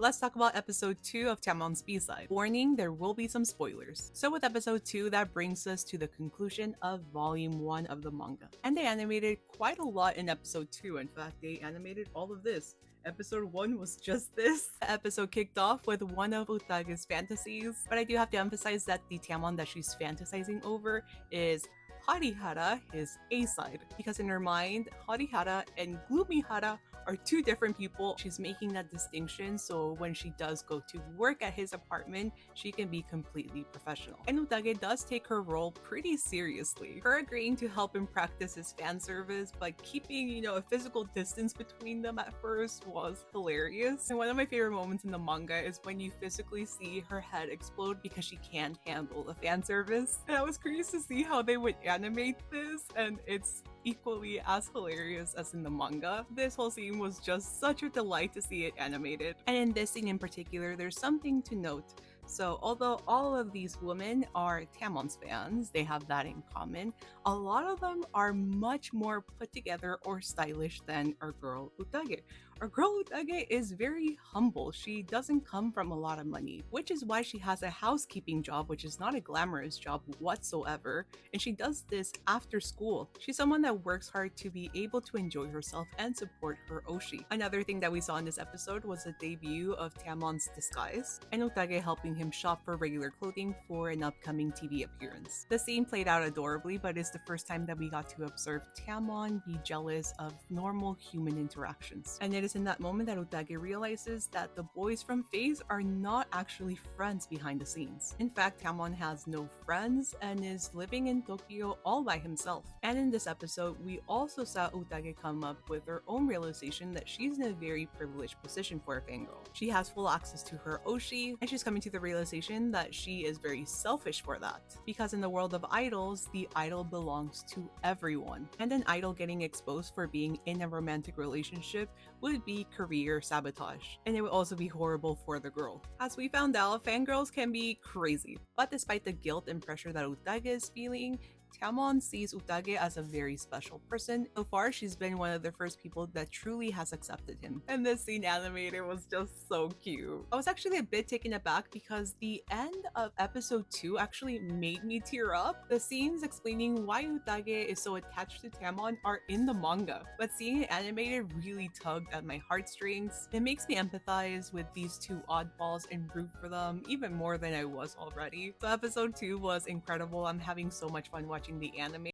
let's talk about episode 2 of Tamon's B-side. Warning, there will be some spoilers. So with episode 2, that brings us to the conclusion of volume 1 of the manga. And they animated quite a lot in episode 2. In fact, they animated all of this. Episode 1 was just this. The episode kicked off with one of Utage's fantasies, but I do have to emphasize that the Tamon that she's fantasizing over is Harihara, his A side, because in her mind, Harihara and Gloomy-hara are two different people. She's making that distinction so when she does go to work at his apartment, she can be completely professional. And Utage does take her role pretty seriously. Her agreeing to help him practice his fan service, but keeping, a physical distance between them at first was hilarious. And one of my favorite moments in the manga is when you physically see her head explode because she can't handle the fan service. And I was curious to see how they would animate this, and it's equally as hilarious as in the manga. This whole scene was just such a delight to see it animated. And in this scene in particular, there's something to note. So although all of these women are Tamon's fans, they have that in common, a lot of them are much more put together or stylish than our girl Utage. Our girl Utage is very humble. She doesn't come from a lot of money, which is why she has a housekeeping job, which is not a glamorous job whatsoever, and she does this after school. She's someone that works hard to be able to enjoy herself and support her Oshi. Another thing that we saw in this episode was the debut of Tamon's disguise, and Utage helping him shop for regular clothing for an upcoming TV appearance. The scene played out adorably, but it's the first time that we got to observe Tamon be jealous of normal human interactions. And it is in that moment that Utage realizes that the boys from FaZe are not actually friends behind the scenes. In fact, Tamon has no friends and is living in Tokyo all by himself. And in this episode, we also saw Utage come up with her own realization that she's in a very privileged position for a fangirl. She has full access to her Oshi, and she's coming to the realization that she is very selfish for that. Because in the world of idols, the idol belongs to everyone. And an idol getting exposed for being in a romantic relationship would be career sabotage. And it would also be horrible for the girl. As we found out, fangirls can be crazy. But despite the guilt and pressure that Utage is feeling, Tamon sees Utage as a very special person. So far, she's been one of the first people that truly has accepted him. And this scene animated was just so cute. I was actually a bit taken aback because the end of episode 2 actually made me tear up. The scenes explaining why Utage is so attached to Tamon are in the manga, but seeing it animated really tugged at my heartstrings. It makes me empathize with these two oddballs and root for them even more than I was already. So episode 2 was incredible. I'm having so much fun watching the anime.